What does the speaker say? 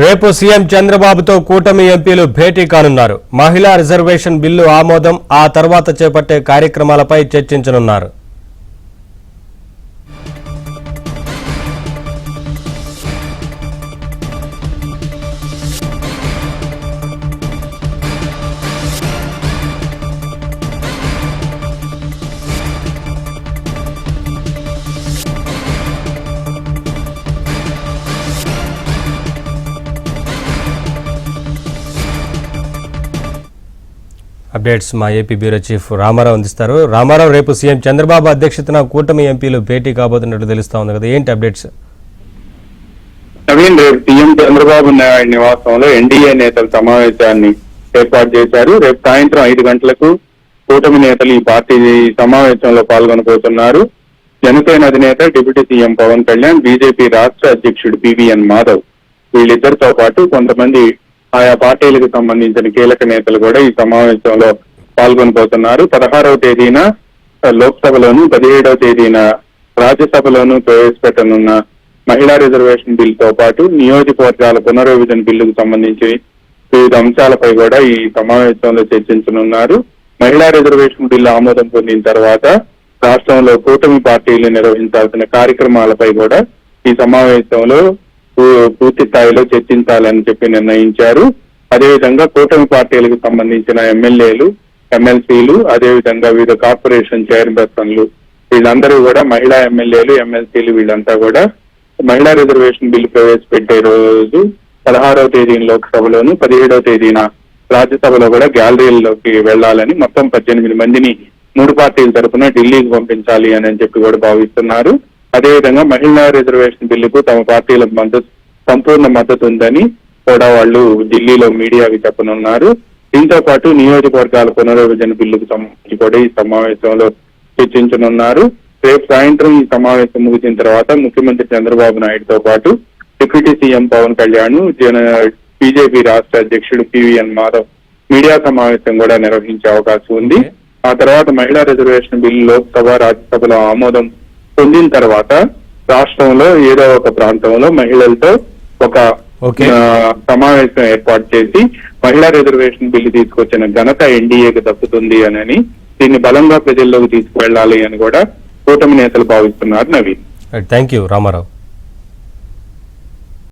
రేపు సీఎం చంద్రబాబుతో కూటమి ఎంపీలు భేటీ కానున్నారు. మహిళా రిజర్వేషన్ బిల్లు ఆమోదం, ఆ తర్వాత చేపట్టే కార్యక్రమాలపై చర్చించనున్నారు. అప్డేట్స్ మా ఏపీ బ్యూరో చీఫ్ రామారావు అందిస్తారు. రామారావు, రేపు సీఎం చంద్రబాబు అధ్యక్షతన కూటమి ఎంపీలు భేటీ కాబోతున్నట్టు తెలుస్తా ఉంది కదా, ఏంటి అప్డేట్స్? నవీన్, రేపు సీఎం చంద్రబాబు నాయుడు నివాసంలో ఎన్డీఏ నేతల సమావేశాన్ని ఏర్పాటు చేశారు. రేపు సాయంత్రం 5 గంటలకు కూటమి నేతలు ఈ పార్టీ సమావేశంలో పాల్గొనబోతున్నారు. జనసేన అధినేత deputy CM Pawan Kalyan, BJP రాష్ట్ర అధ్యక్షుడు పివిఎన్ మాధవ్, వీళ్ళిద్దరితో పాటు కొంతమంది ఆయా పార్టీలకు సంబంధించిన కీలక నేతలు కూడా ఈ సమావేశంలో పాల్గొనబోతున్నారు. 16వ తేదీన లోక్సభలోను, 17వ తేదీన రాజ్యసభలోను ప్రవేశపెట్టనున్న మహిళా రిజర్వేషన్ బిల్లుతో పాటు నియోజకవర్గాల పునర్విభజన బిల్లుకు సంబంధించి వివిధ అంశాలపై కూడా ఈ సమావేశంలో చర్చించనున్నారు. మహిళా రిజర్వేషన్ బిల్లు ఆమోదం పొందిన తర్వాత రాష్ట్రంలో కూటమి పార్టీలు నిర్వహించాల్సిన కార్యక్రమాలపై కూడా ఈ సమావేశంలో పూర్తి స్థాయిలో చర్చించాలని చెప్పి నిర్ణయించారు. అదేవిధంగా కూటమి పార్టీలకు సంబంధించిన ఎమ్మెల్యేలు, ఎమ్మెల్సీలు, అదేవిధంగా వివిధ కార్పొరేషన్ చైర్పర్సన్లు, వీళ్ళందరూ కూడా మహిళా ఎమ్మెల్యేలు, ఎమ్మెల్సీలు వీళ్ళంతా కూడా మహిళా రిజర్వేషన్ బిల్లు ప్రవేశపెట్టే రోజు 16వ తేదీన లోక్సభలోను, 17వ తేదీన రాజ్యసభలో కూడా గ్యాలరీల్లోకి వెళ్లాలని, మొత్తం 18 మందిని 3 పార్టీల తరఫున ఢిల్లీకి పంపించాలి అని చెప్పి కూడా భావిస్తున్నారు. అదేవిధంగా మహిళా రిజర్వేషన్ బిల్లుకు తమ పార్టీల సంపూర్ణ మద్దతు ఉందని కూడా వాళ్ళు ఢిల్లీలో మీడియాకి చెప్పనున్నారు. దీంతో పాటు నియోజకవర్గాల పునర్విభజన బిల్లుకు సంబంధించి కూడా ఈ సమావేశంలో చర్చించనున్నారు. రేపు సాయంత్రం ఈ సమావేశం ముగిసిన తర్వాత ముఖ్యమంత్రి చంద్రబాబు నాయుడుతో పాటు deputy CM Pawan Kalyan, BJP రాష్ట్ర అధ్యక్షుడు పివిఎన్ మాధవ్ మీడియా సమావేశం కూడా నిర్వహించే అవకాశం ఉంది. ఆ తర్వాత మహిళా రిజర్వేషన్ బిల్లు లోక్సభ, రాజ్యసభలో ఆమోదం పొందిన తర్వాత రాష్ట్రంలో ఏదో ఒక ప్రాంతంలో మహిళలతో ఒక సమావేశం ఏర్పాటు చేసి మహిళా రిజర్వేషన్ బిల్లు తీసుకొచ్చిన ఘనత ఎన్డీఏకి దక్కుతుంది అని, దీన్ని బలంగా ప్రజల్లోకి తీసుకువెళ్లాలి అని కూడా కూటమి నేతలు భావిస్తున్నారు. Naveen, thank you Ramarao.